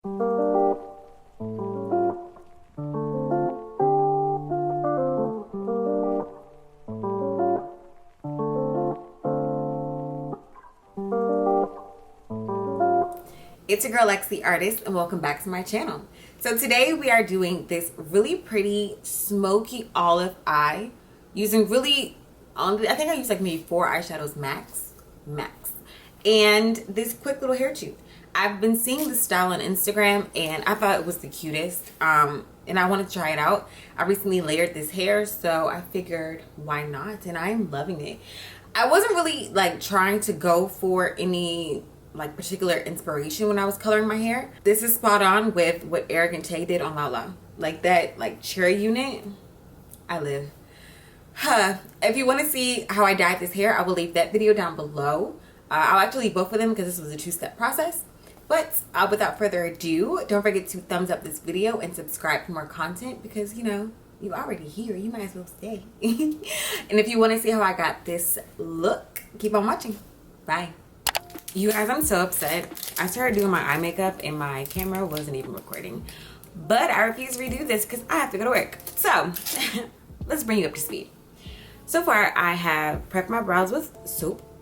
It's your girl Lex the Artist, and welcome back to my channel. So today we are doing this really pretty smoky olive eye using I think I used like maybe 4 eyeshadows max, and this quick little hair tube. I've been seeing this style on Instagram and I thought it was the cutest, and I wanted to try it out. I recently layered this hair, so I figured why not, and I am loving it. I wasn't really like trying to go for any like particular inspiration when I was coloring my hair. This is spot on with what Arrogant Tay did on Lala. Like that like cherry unit, I live. If you want to see how I dyed this hair, I will leave that video down below. I'll actually leave both of them because this was a 2-step process. But without further ado, don't forget to thumbs up this video and subscribe for more content because, you know, you already here. You might as well stay. And if you want to see how I got this look, keep on watching. Bye. You guys, I'm so upset. I started doing my eye makeup and my camera wasn't even recording. But I refuse to redo this because I have to go to work. So, let's bring you up to speed. So far, I have prepped my brows with soap.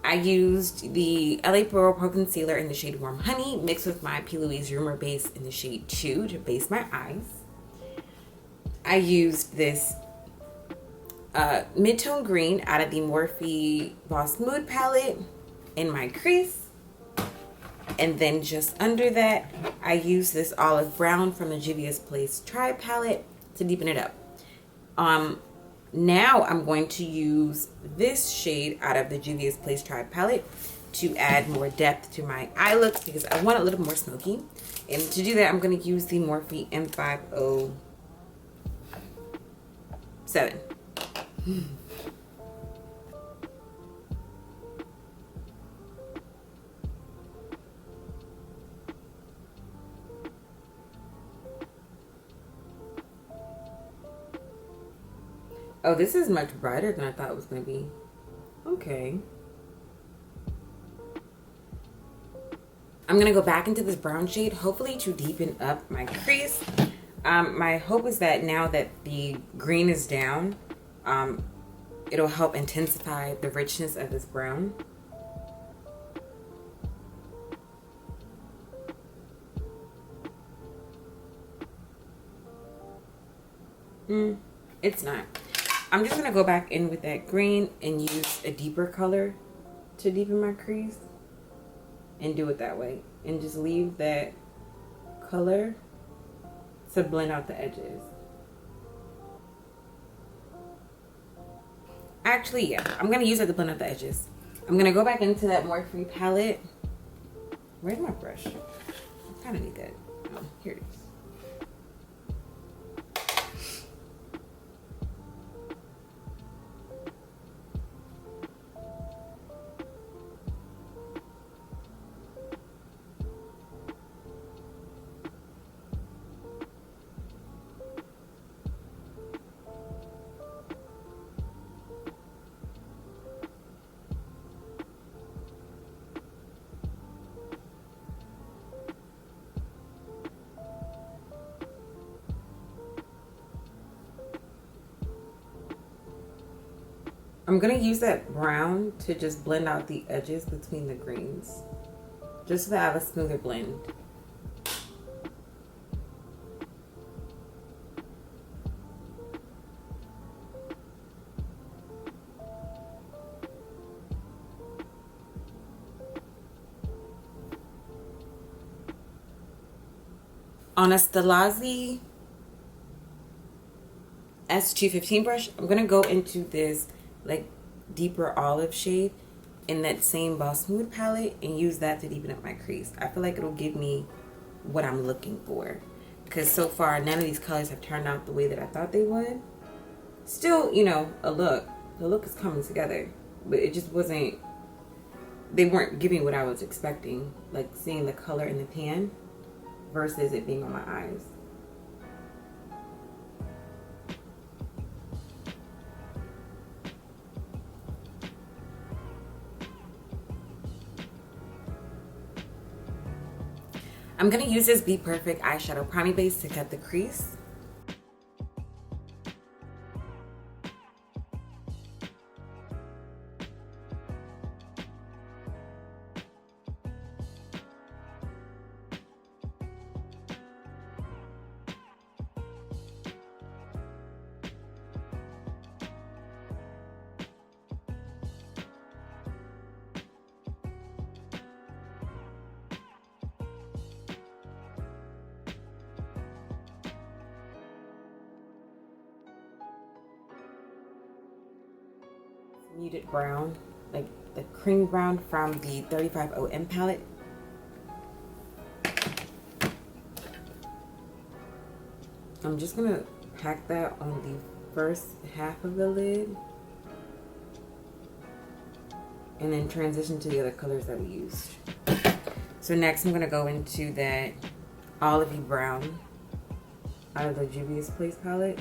I used the LA Pro Concealer in the shade Warm Honey mixed with my P. Louise Rumor base in the shade 2 to base my eyes. I used this mid-tone green out of the Morphe Boss Mood palette in my crease, and then just under that I use this olive brown from the Juvia's Place Tribe palette to deepen it up. Now I'm going to use this shade out of the Juvia's Place Tribe palette to add more depth to my eye look because I want a little more smoky, and to do that I'm going to use the Morphe M507. Oh, this is much brighter than I thought it was going to be. Okay. I'm going to go back into this brown shade, hopefully to deepen up my crease. My hope is that now that the green is down, it'll help intensify the richness of this brown. It's not. I'm just going to go back in with that green and use a deeper color to deepen my crease and do it that way. And just leave that color to blend out the edges. Actually, yeah, I'm going to use it to blend out the edges. I'm going to go back into that Morphe palette. Where's my brush? I kind of need that. Oh, here it is. I'm going to use that brown to just blend out the edges between the greens, just so that I have a smoother blend. On a Stelazzi S215 brush, I'm going to go into this like deeper olive shade in that same Boss Mood palette and use that to deepen up my crease. I feel like it'll give me what I'm looking for, because so far none of these colors have turned out the way that I thought they would. Still, you know, the look is coming together, but it just wasn't, they weren't giving what I was expecting, like seeing the color in the pan versus it being on my eyes. I'm gonna use this Be Perfect eyeshadow priming base to cut the crease. Muted brown, like the cream brown from the 35OM palette. I'm just gonna pack that on the first half of the lid and then transition to the other colors that we used. So next I'm gonna go into that olivey brown out of the Juvia's Place palette.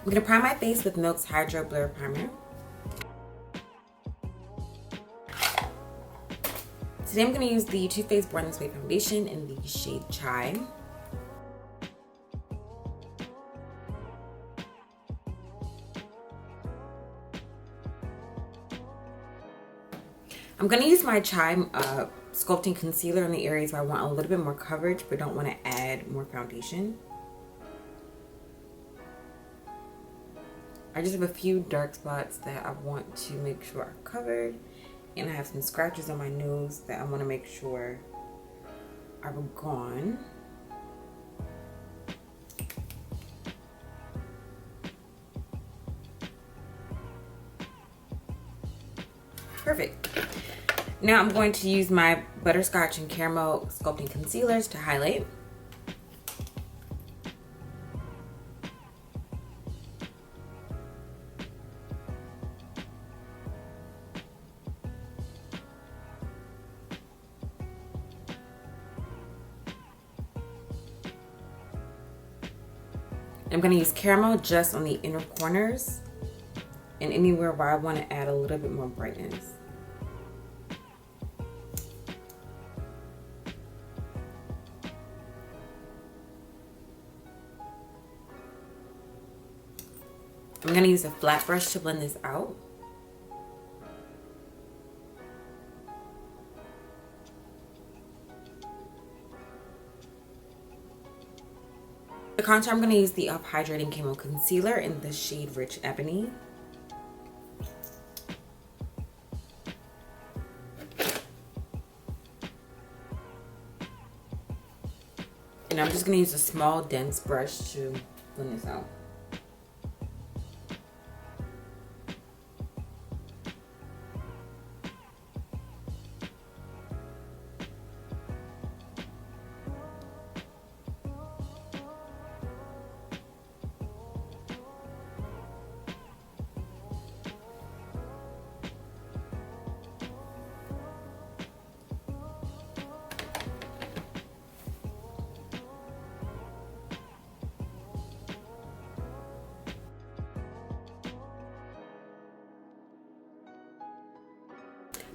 I'm gonna prime my face with Milk's Hydro Blur Primer. Today I'm gonna use the Too Faced Born This Way foundation in the shade Chai. I'm gonna use my Chai sculpting concealer in the areas where I want a little bit more coverage but don't want to add more foundation. I just have a few dark spots that I want to make sure are covered, and I have some scratches on my nose that I want to make sure are gone. Perfect. Now I'm going to use my Butterscotch and Caramel Sculpting Concealers to highlight. I'm going to use caramel just on the inner corners and anywhere where I want to add a little bit more brightness. I'm going to use a flat brush to blend this out. The contour, I'm going to use the Up Hydrating Camo Concealer in the shade Rich Ebony. And I'm just going to use a small dense brush to blend this out.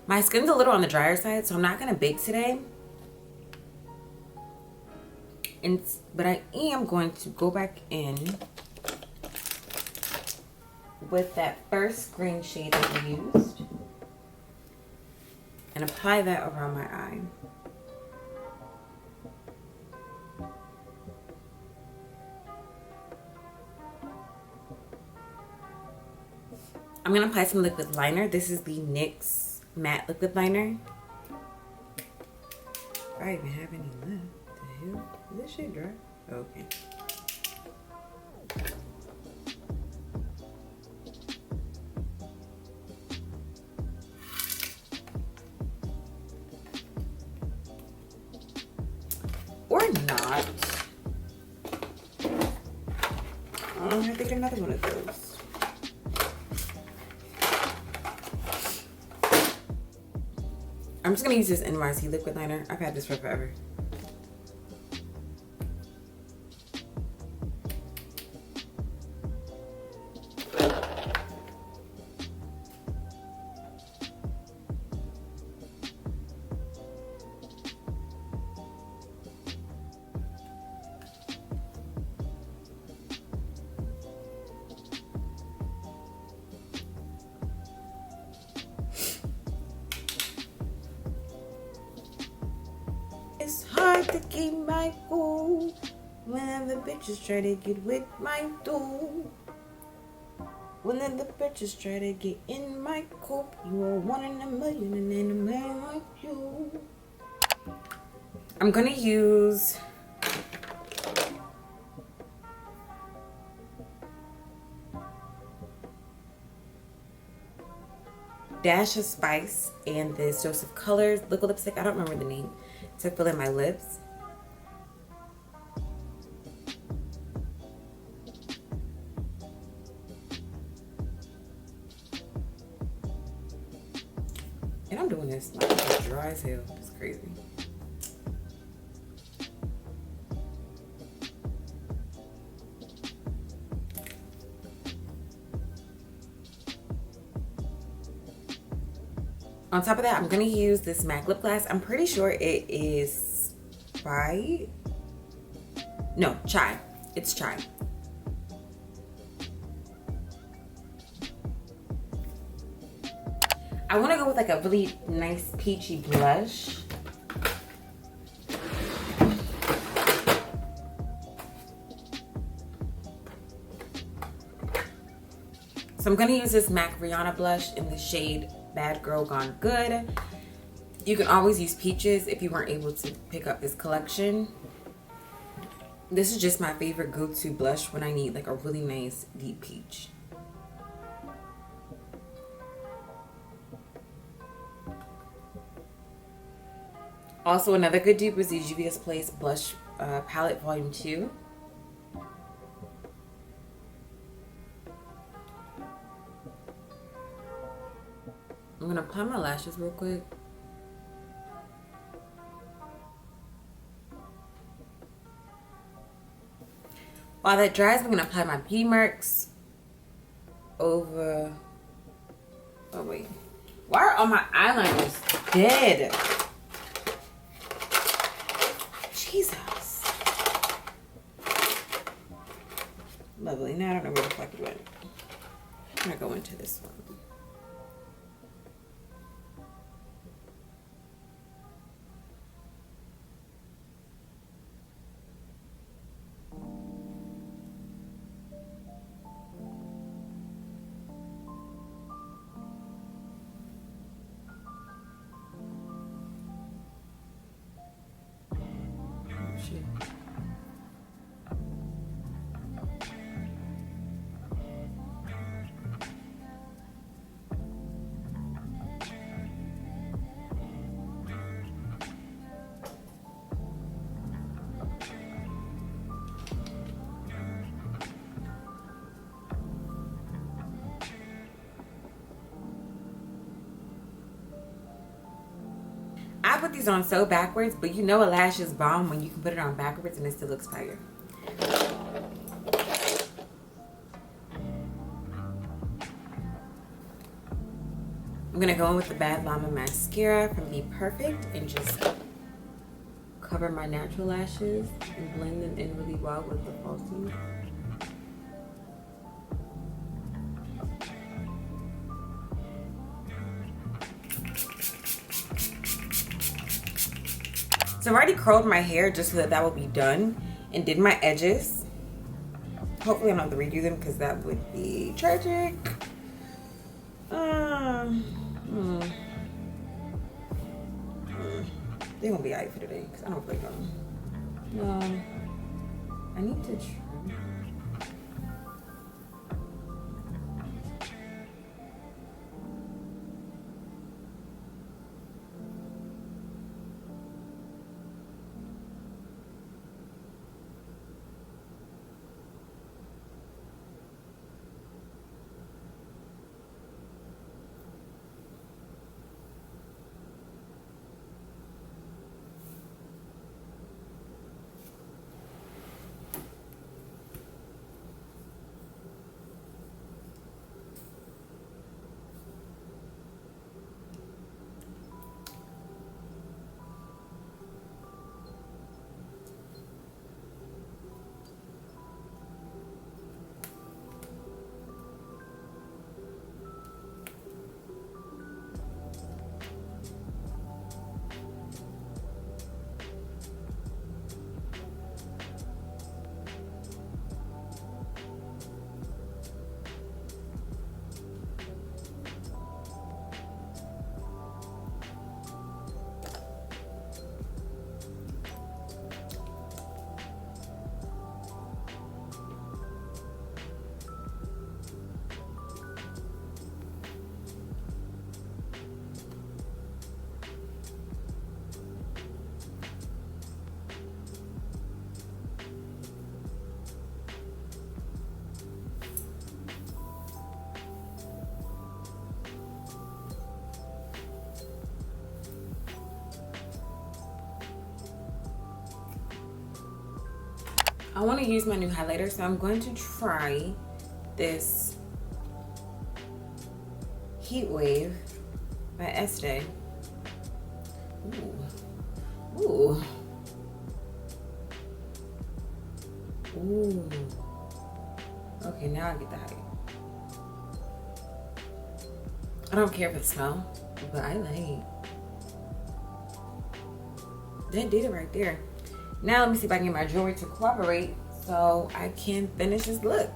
My skin's a little on the drier side, so I'm not gonna bake today. But I am going to go back in with that first green shade that we used and apply that around my eye. I'm gonna apply some liquid liner. This is the NYX matte liquid liner. If I even have any left. The hell? Is this shit dry? Okay. Or not. I have to get another one of those. I'm just gonna use this NYC liquid liner. I've had this for forever. eat my food. Whenever bitches try to get with my dude. Whenever bitches try to get in my coop. You are one in a million and ain't a man like you. I'm gonna use Dash of Spice and this Joseph Colors liquid lipstick. I don't remember the name. To fill in my lips. And I'm doing this like it's dry as hell. It's crazy. On top of that, I'm gonna use this MAC lip gloss. I'm pretty sure it is chai. It's chai. I want to go with like a really nice peachy blush. So I'm going to use this MAC Rihanna blush in the shade Bad Girl Gone Good. You can always use peaches if you weren't able to pick up this collection. This is just my favorite go-to blush when I need like a really nice deep peach. Also, another good dupe is the Juvia's Place Blush Palette Volume 2. I'm going to apply my lashes real quick. While that dries, I'm going to apply my Beauty Marks over... Oh, wait. Why are all my eyeliners dead? Jesus. Lovely. Now I don't know where the fuck it went. I'm going to go into this one. I put these on so backwards, but you know a lash is bomb when you can put it on backwards and it still looks fire. I'm gonna go in with the Bad Llama mascara from Be Perfect and just cover my natural lashes and blend them in really well with the falsies. So I've already curled my hair just so that that will be done and did my edges. Hopefully I don't have to redo them because that would be tragic. They won't be alright for today because I don't play them. I need to trim. I want to use my new highlighter, so I'm going to try this Heat Wave by Estee. Ooh. Ooh. Ooh. Okay, now I get the height. I don't care if it smells, but I like. That did it right there. Now let me see if I can get my jewelry to cooperate so I can finish this look.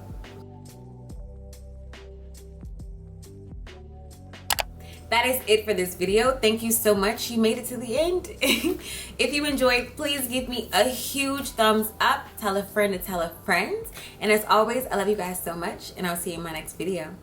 That is it for this video. Thank you so much. You made it to the end. If you enjoyed, please give me a huge thumbs up. Tell a friend to tell a friend. And as always, I love you guys so much, and I'll see you in my next video.